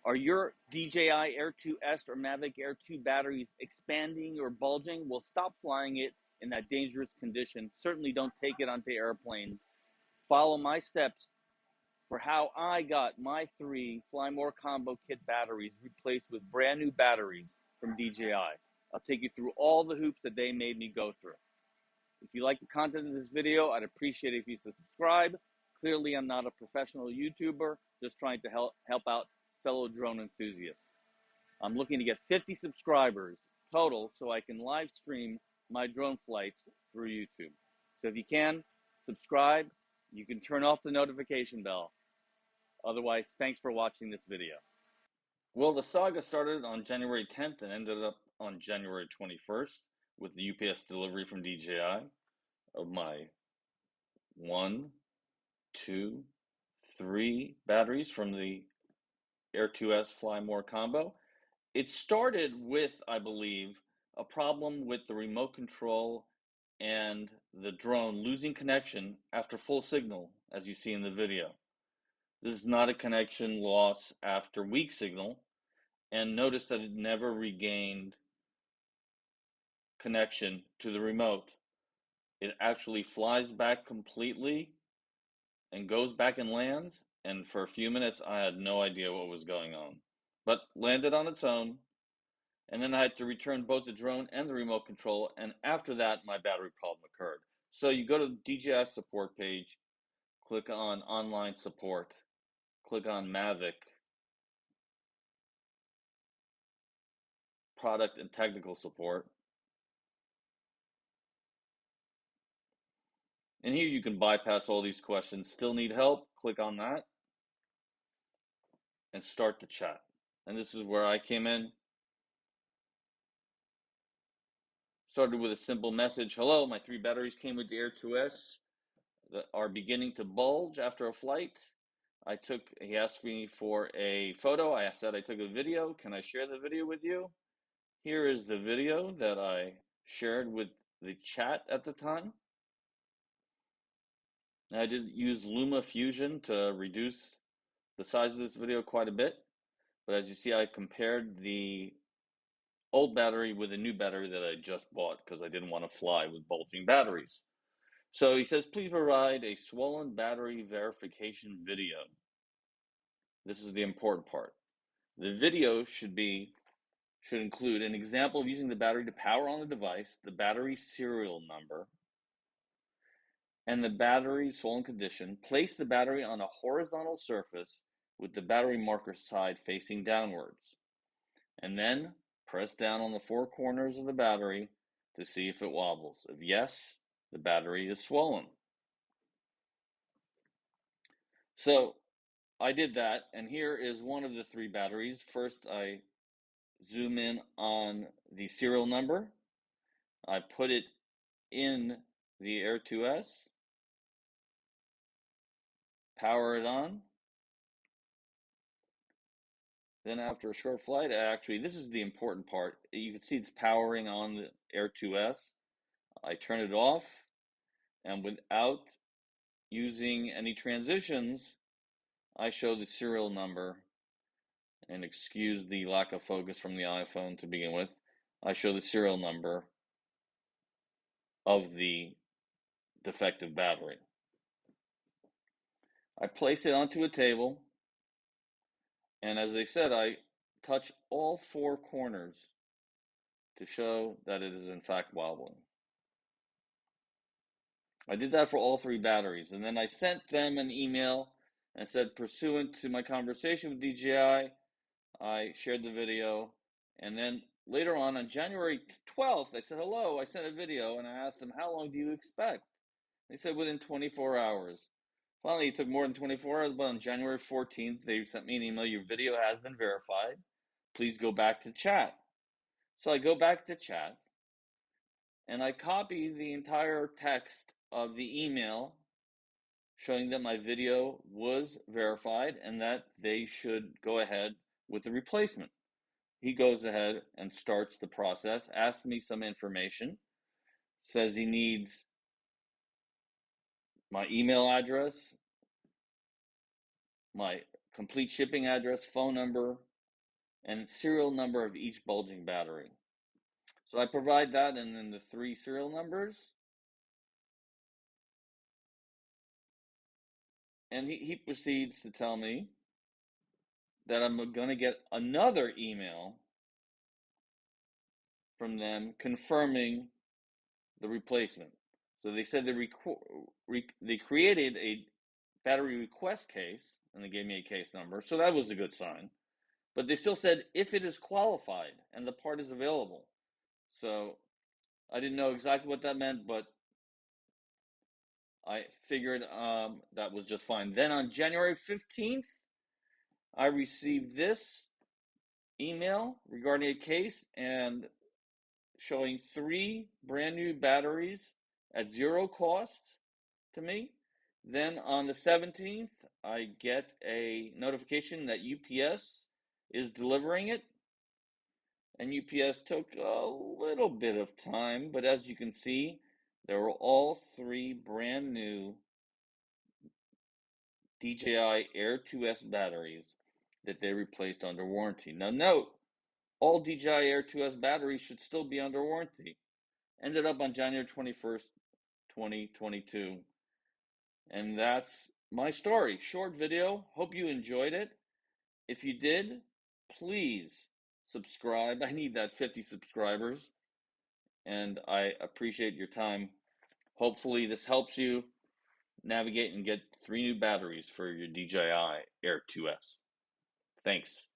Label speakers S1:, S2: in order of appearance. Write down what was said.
S1: Are your DJI Air 2s or Mavic Air 2 batteries expanding or bulging? Well, stop flying it in that dangerous condition. Certainly don't take it onto airplanes. Follow my steps for how I got my 3 Fly More Combo Kit batteries replaced with brand new batteries from DJI. I'll take you through all the hoops that they made me go through. If you like the content of this video, I'd appreciate it if you subscribe. Clearly, I'm not a professional YouTuber, just trying to help out fellow drone enthusiasts. I'm looking to get 50 subscribers total so I can live stream my drone flights through YouTube. So if you can, subscribe. You can turn off the notification bell. Otherwise, thanks for watching this video. Well, the saga started on January 10th and ended up on January 21st with the UPS delivery from DJI of my 1, 2, 3 batteries from the Air2s Fly More combo. It started with, I believe, a problem with the remote control and the drone losing connection after full signal, as you see in the video. This is not a connection loss after weak signal, and notice that it never regained connection to the remote. It actually flies back completely and goes back and lands, and for a few minutes I had no idea what was going on, but landed on its own. And then I had to return both the drone and the remote control, and after that my battery problem occurred. So you go to the DJI support page, click on online support, click on Mavic product and technical support, and here you can bypass all these questions. Still need help? Click on that and start the chat. And this is where I came in. Started with a simple message. Hello, my 3 batteries came with the Air 2s that are beginning to bulge after a flight. He asked me for a photo. I said I took a video. Can I share the video with you? Here is the video that I shared with the chat at the time. I did use Luma Fusion to reduce the size of this video quite a bit. But as you see, I compared the old battery with a new battery that I just bought because I didn't want to fly with bulging batteries. So he says, please provide a swollen battery verification video. This is the important part. The video should include an example of using the battery to power on the device, the battery serial number, and the battery swollen condition. Place the battery on a horizontal surface with the battery marker side facing downwards, and then press down on the 4 corners of the battery to see if it wobbles. If yes, the battery is swollen. So I did that, and here is one of the 3 batteries. First, I zoom in on the serial number. I put it in the Air 2s, power it on. Then after a short flight, this is the important part. You can see it's powering on the Air 2s. I turn it off, and without using any transitions, I show the serial number, and excuse the lack of focus from the iPhone to begin with. I show the serial number of the defective battery. I place it onto a table, and as I said, I touch all 4 corners to show that it is in fact wobbling. I did that for all 3 batteries, and then I sent them an email and said, pursuant to my conversation with DJI, I shared the video, and then later on January 12th, I said, hello, I sent a video, and I asked them, how long do you expect? They said within 24 hours. Finally, it took more than 24 hours, but on January 14th, they sent me an email, your video has been verified. Please go back to chat. So I go back to chat, and I copy the entire text of the email showing that my video was verified and that they should go ahead with the replacement. He goes ahead and starts the process, asks me some information, says he needs my email address, my complete shipping address, phone number, and serial number of each bulging battery. So I provide that and then the 3 serial numbers. And he proceeds to tell me that I'm going to get another email from them confirming the replacement. So they said they created a battery request case, and they gave me a case number, so that was a good sign. But they still said if it is qualified and the part is available. So I didn't know exactly what that meant, but I figured that was just fine. Then on January 15th, I received this email regarding a case and showing 3 brand new batteries at 0 cost to me. Then on the 17th, I get a notification that UPS is delivering it. And UPS took a little bit of time, but as you can see, there were all 3 brand new DJI Air 2s batteries that they replaced under warranty. Now note, all DJI Air 2s batteries should still be under warranty. Ended up on January 21st, 2022. And that's my story. Short video. Hope you enjoyed it. If you did, please subscribe. I need that 50 subscribers, and I appreciate your time. Hopefully, this helps you navigate and get 3 new batteries for your DJI Air 2s. Thanks.